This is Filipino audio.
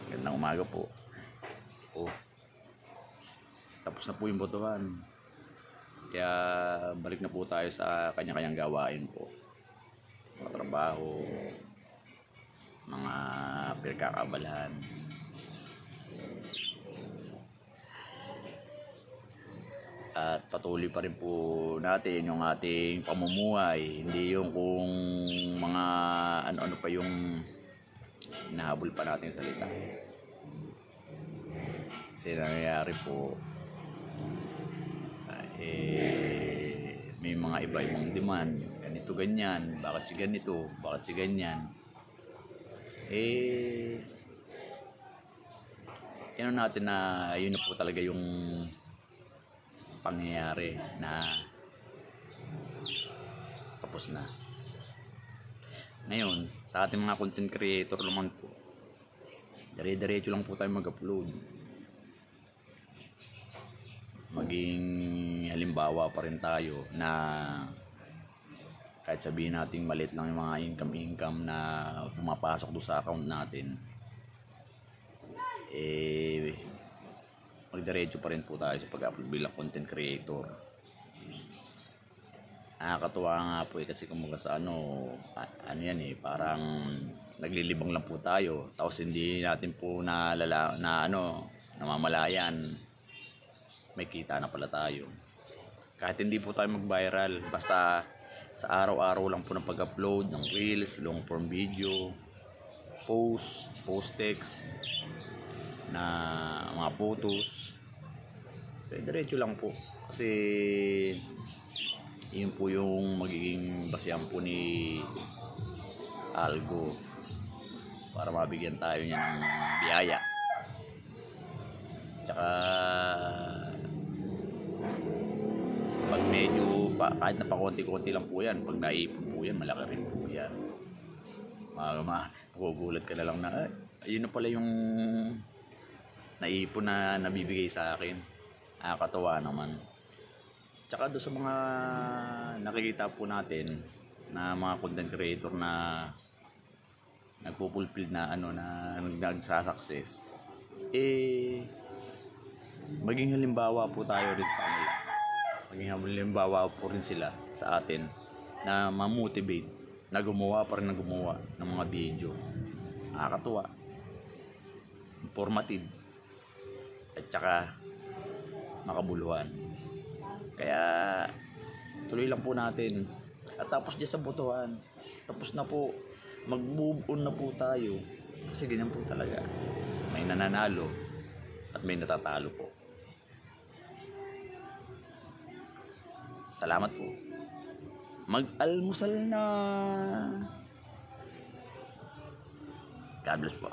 Gandang umaga po. Oh, tapos na po yung botohan. Kaya balik na po tayo sa kanya-kanyang gawain po. Mga trabaho, mga pinagkakaabalahan. At patuloy pa rin po natin yung ating pamumuhay. Hindi yung kung mga ano-ano pa yung hinahabol pa nating salita. Kasi nangyayari po, may mga iba-ibang demand. Ganito, ganyan. Bakit si ganito? Bakit si ganyan? Ano natin na yun na po talaga yung pangyayari na tapos na. Ngayon, sa ating mga content creator naman po, dire-diretso lang po tayo mag-upload. Maging halimbawa pa rin tayo na kahit sabihin natin maliit lang yung mga income na pumapasok doon sa account natin, magdiretso pa rin po tayo sa pag-upload bilang content creator. Nakakatuwa nga po kasi kumbaga sa ano yan parang naglilibang lang po tayo, tapos hindi natin po namamalayan may kita na pala tayo. Kahit hindi po tayo mag-viral, basta sa araw-araw lang po ng pag-upload ng reels, long form video, post text na mga photos, diretso lang po. Kasi yun po yung magiging basihan po ni Algo para mabigyan tayo niya ng biyaya. Tsaka pag medyo kahit na pa konti-konti lang po yan, pag naipon po yan, malaki rin po yan. Magugulat ka na lang na ayun na pala yung naipon na nabibigay sa akin. Nakakatawa naman. Tsaka doon sa mga nakikita po natin na mga content creator na nagpo-fulfill na na nagsasucess, maging halimbawa po tayo rin sa kanila. Maging halimbawa po rin sila sa atin na ma-motivate na gumawa pa rin ng mga video. Nakakatuwa, informative, at saka makabuluhan. Kaya tuloy lang po natin. At tapos dyan sa botohan, tapos na po, mag-move on na po tayo. Kasi ganyan po talaga, may nananalo at may natatalo po. Salamat po. Mag-almusal na. God bless po.